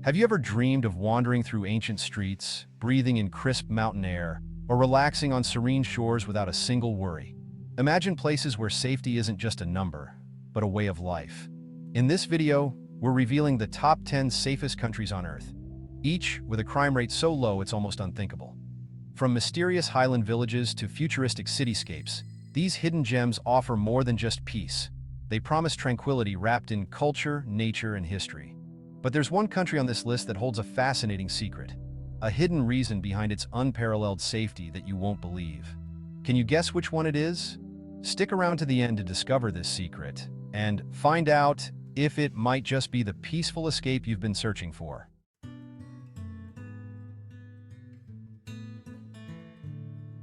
Have you ever dreamed of wandering through ancient streets, breathing in crisp mountain air, or relaxing on serene shores without a single worry? Imagine places where safety isn't just a number, but a way of life. In this video, we're revealing the top 10 safest countries on Earth, each with a crime rate so low it's almost unthinkable. From mysterious highland villages to futuristic cityscapes, these hidden gems offer more than just peace. They promise tranquility wrapped in culture, nature, and history. But there's one country on this list that holds a fascinating secret, a hidden reason behind its unparalleled safety that you won't believe. Can you guess which one it is? Stick around to the end to discover this secret and find out if it might just be the peaceful escape you've been searching for.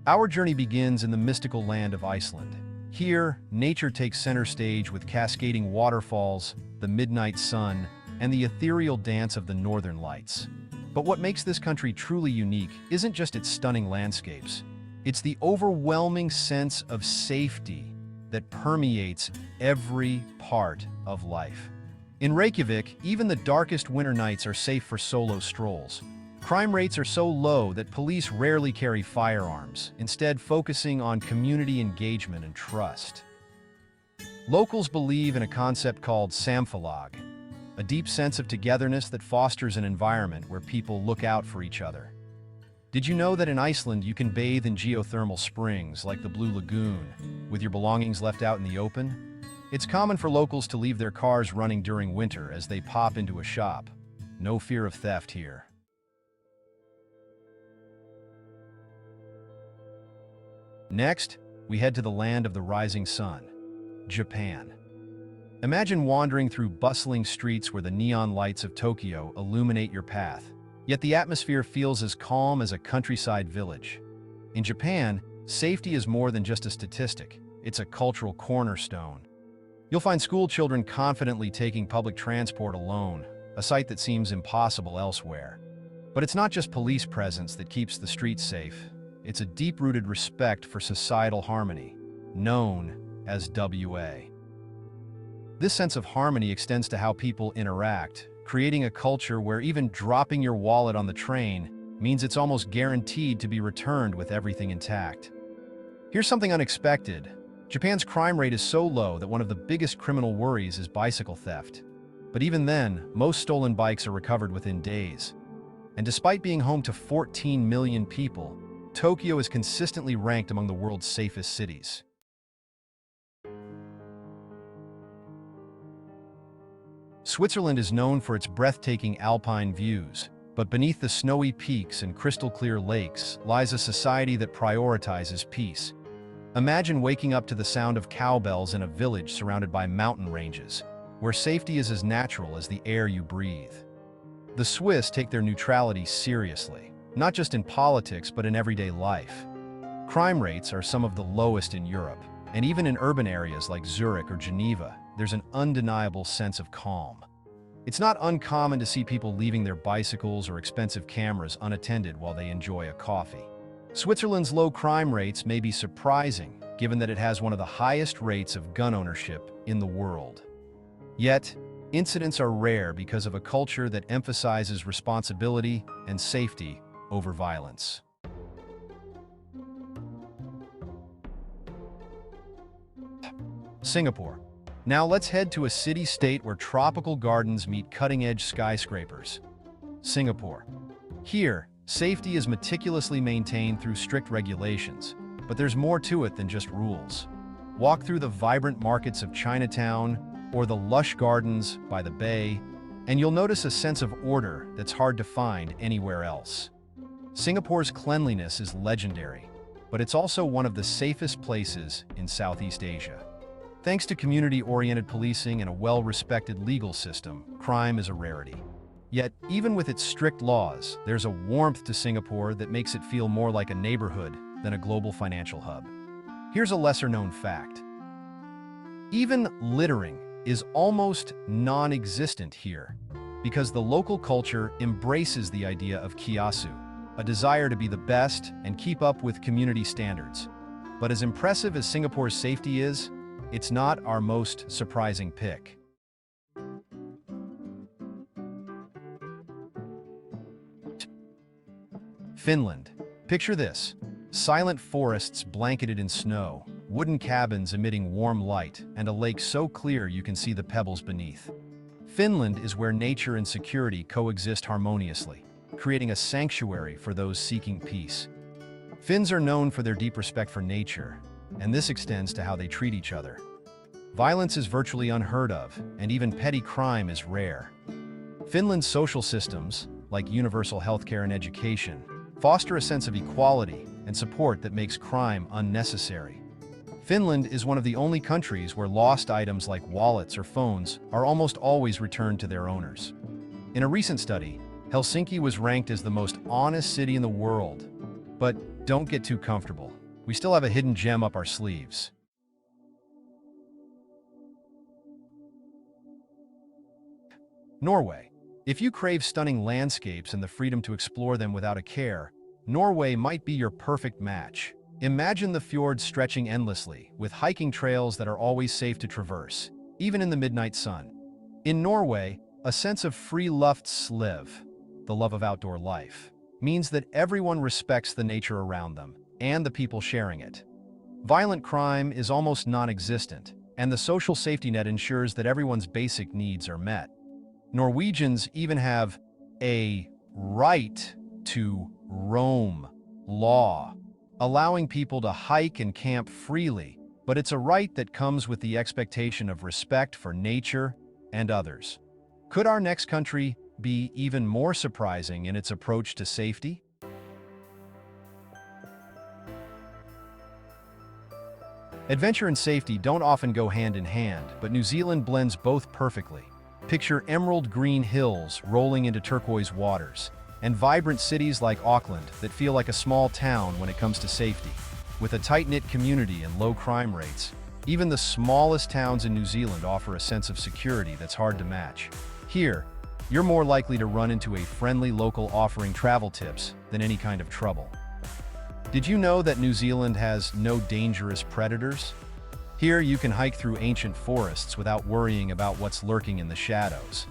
Our journey begins in the mystical land of Iceland. Here, nature takes center stage with cascading waterfalls, the midnight sun, and the ethereal dance of the northern lights. But what makes this country truly unique isn't just its stunning landscapes. It's the overwhelming sense of safety that permeates every part of life. In Reykjavik, even the darkest winter nights are safe for solo strolls. Crime rates are so low that police rarely carry firearms, instead focusing on community engagement and trust. Locals believe in a concept called samfélag, a deep sense of togetherness that fosters an environment where people look out for each other. Did you know that in Iceland you can bathe in geothermal springs like the Blue Lagoon, with your belongings left out in the open? It's common for locals to leave their cars running during winter as they pop into a shop. No fear of theft here. Next, we head to the land of the rising sun, Japan. Imagine wandering through bustling streets where the neon lights of Tokyo illuminate your path, yet the atmosphere feels as calm as a countryside village. In Japan, safety is more than just a statistic, it's a cultural cornerstone. You'll find school children confidently taking public transport alone, a sight that seems impossible elsewhere. But it's not just police presence that keeps the streets safe. It's a deep-rooted respect for societal harmony, known as WA. This sense of harmony extends to how people interact, creating a culture where even dropping your wallet on the train means it's almost guaranteed to be returned with everything intact. Here's something unexpected. Japan's crime rate is so low that one of the biggest criminal worries is bicycle theft. But even then, most stolen bikes are recovered within days. And despite being home to 14 million people, Tokyo is consistently ranked among the world's safest cities. Switzerland is known for its breathtaking alpine views, but beneath the snowy peaks and crystal-clear lakes lies a society that prioritizes peace. Imagine waking up to the sound of cowbells in a village surrounded by mountain ranges, where safety is as natural as the air you breathe. The Swiss take their neutrality seriously, not just in politics but in everyday life. Crime rates are some of the lowest in Europe, and even in urban areas like Zurich or Geneva, there's an undeniable sense of calm. It's not uncommon to see people leaving their bicycles or expensive cameras unattended while they enjoy a coffee. Switzerland's low crime rates may be surprising, given that it has one of the highest rates of gun ownership in the world. Yet, incidents are rare because of a culture that emphasizes responsibility and safety over violence. Singapore. Now let's head to a city-state where tropical gardens meet cutting-edge skyscrapers. Singapore. Here, safety is meticulously maintained through strict regulations, but there's more to it than just rules. Walk through the vibrant markets of Chinatown or the lush gardens by the bay, and you'll notice a sense of order that's hard to find anywhere else. Singapore's cleanliness is legendary, but it's also one of the safest places in Southeast Asia. Thanks to community-oriented policing and a well-respected legal system, crime is a rarity. Yet, even with its strict laws, there's a warmth to Singapore that makes it feel more like a neighborhood than a global financial hub. Here's a lesser-known fact. Even littering is almost non-existent here, because the local culture embraces the idea of kiasu, a desire to be the best and keep up with community standards. But as impressive as Singapore's safety is, it's not our most surprising pick. Finland. Picture this. Silent forests blanketed in snow, wooden cabins emitting warm light, and a lake so clear you can see the pebbles beneath. Finland is where nature and security coexist harmoniously, creating a sanctuary for those seeking peace. Finns are known for their deep respect for nature, and this extends to how they treat each other. Violence is virtually unheard of, and even petty crime is rare. Finland's social systems, like universal healthcare and education, foster a sense of equality and support that makes crime unnecessary. Finland is one of the only countries where lost items like wallets or phones are almost always returned to their owners. In a recent study, Helsinki was ranked as the most honest city in the world. But don't get too comfortable. We still have a hidden gem up our sleeves. Norway. If you crave stunning landscapes and the freedom to explore them without a care, Norway might be your perfect match. Imagine the fjords stretching endlessly, with hiking trails that are always safe to traverse, even in the midnight sun. In Norway, a sense of friluftsliv, the love of outdoor life, means that everyone respects the nature around them and the people sharing it. Violent crime is almost non-existent, and the social safety net ensures that everyone's basic needs are met. Norwegians even have a right to roam law, allowing people to hike and camp freely, but it's a right that comes with the expectation of respect for nature and others. Could our next country be even more surprising in its approach to safety? Adventure and safety don't often go hand in hand, but New Zealand blends both perfectly. Picture emerald green hills rolling into turquoise waters, and vibrant cities like Auckland that feel like a small town when it comes to safety. With a tight-knit community and low crime rates, even the smallest towns in New Zealand offer a sense of security that's hard to match. Here, you're more likely to run into a friendly local offering travel tips than any kind of trouble. Did you know that New Zealand has no dangerous predators? Here you can hike through ancient forests without worrying about what's lurking in the shadows.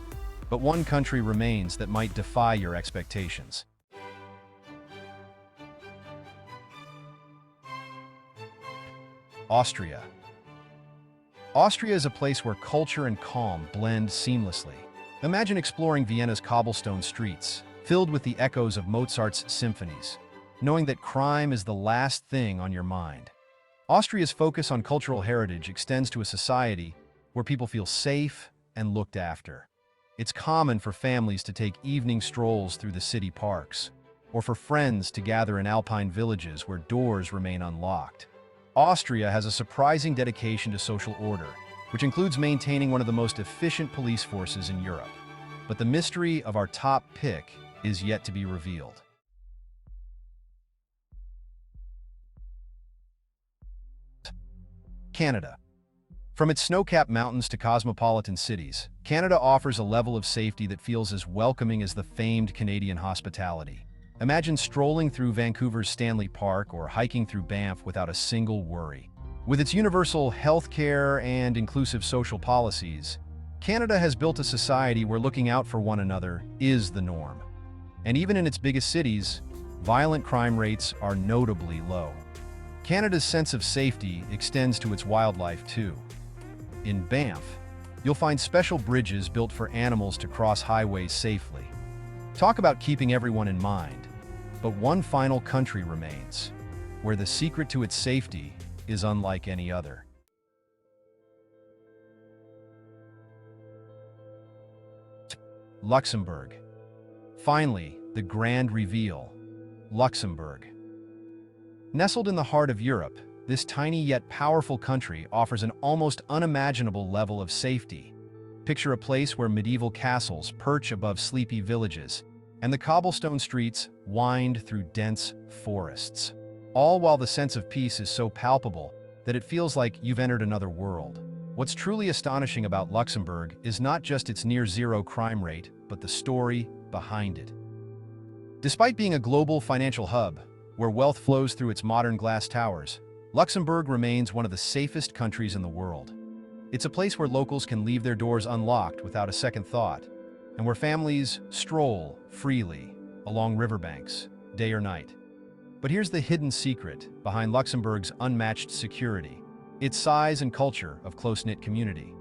But one country remains that might defy your expectations. Austria. Austria is a place where culture and calm blend seamlessly. Imagine exploring Vienna's cobblestone streets, filled with the echoes of Mozart's symphonies, knowing that crime is the last thing on your mind. Austria's focus on cultural heritage extends to a society where people feel safe and looked after. It's common for families to take evening strolls through the city parks, or for friends to gather in alpine villages where doors remain unlocked. Austria has a surprising dedication to social order, which includes maintaining one of the most efficient police forces in Europe. But the mystery of our top pick is yet to be revealed. Canada. From its snow-capped mountains to cosmopolitan cities, Canada offers a level of safety that feels as welcoming as the famed Canadian hospitality. Imagine strolling through Vancouver's Stanley Park or hiking through Banff without a single worry. With its universal healthcare and inclusive social policies, Canada has built a society where looking out for one another is the norm. And even in its biggest cities, violent crime rates are notably low. Canada's sense of safety extends to its wildlife too. In Banff, you'll find special bridges built for animals to cross highways safely. Talk about keeping everyone in mind. But one final country remains, where the secret to its safety is unlike any other. Luxembourg. Finally, the grand reveal. Luxembourg. Nestled in the heart of Europe, this tiny yet powerful country offers an almost unimaginable level of safety. Picture a place where medieval castles perch above sleepy villages, and the cobblestone streets wind through dense forests. All while the sense of peace is so palpable that it feels like you've entered another world. What's truly astonishing about Luxembourg is not just its near-zero crime rate, but the story behind it. Despite being a global financial hub, where wealth flows through its modern glass towers, Luxembourg remains one of the safest countries in the world. It's a place where locals can leave their doors unlocked without a second thought, and where families stroll freely along riverbanks, day or night. But here's the hidden secret behind Luxembourg's unmatched security: its size and culture of close-knit community.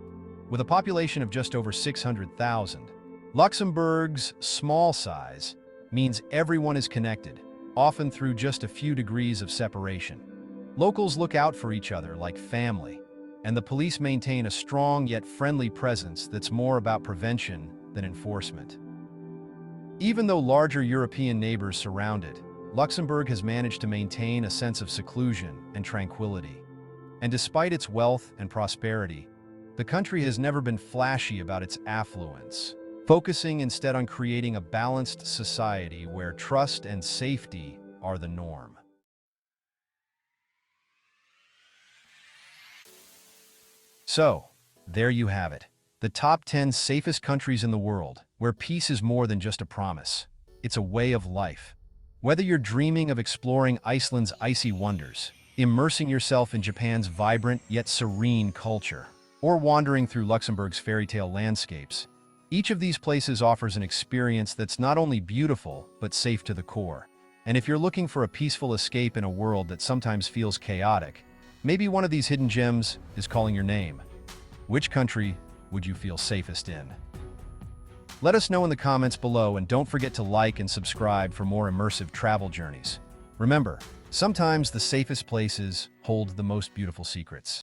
With a population of just over 600,000, Luxembourg's small size means everyone is connected, often through just a few degrees of separation. Locals look out for each other like family, and the police maintain a strong yet friendly presence that's more about prevention than enforcement. Even though larger European neighbors surround it, Luxembourg has managed to maintain a sense of seclusion and tranquility. And despite its wealth and prosperity, the country has never been flashy about its affluence, focusing instead on creating a balanced society where trust and safety are the norm. So, there you have it. The top 10 safest countries in the world, where peace is more than just a promise. It's a way of life. Whether you're dreaming of exploring Iceland's icy wonders, immersing yourself in Japan's vibrant yet serene culture, or wandering through Luxembourg's fairy tale landscapes, each of these places offers an experience that's not only beautiful, but safe to the core. And if you're looking for a peaceful escape in a world that sometimes feels chaotic, maybe one of these hidden gems is calling your name. Which country would you feel safest in? Let us know in the comments below, and don't forget to like and subscribe for more immersive travel journeys. Remember, sometimes the safest places hold the most beautiful secrets.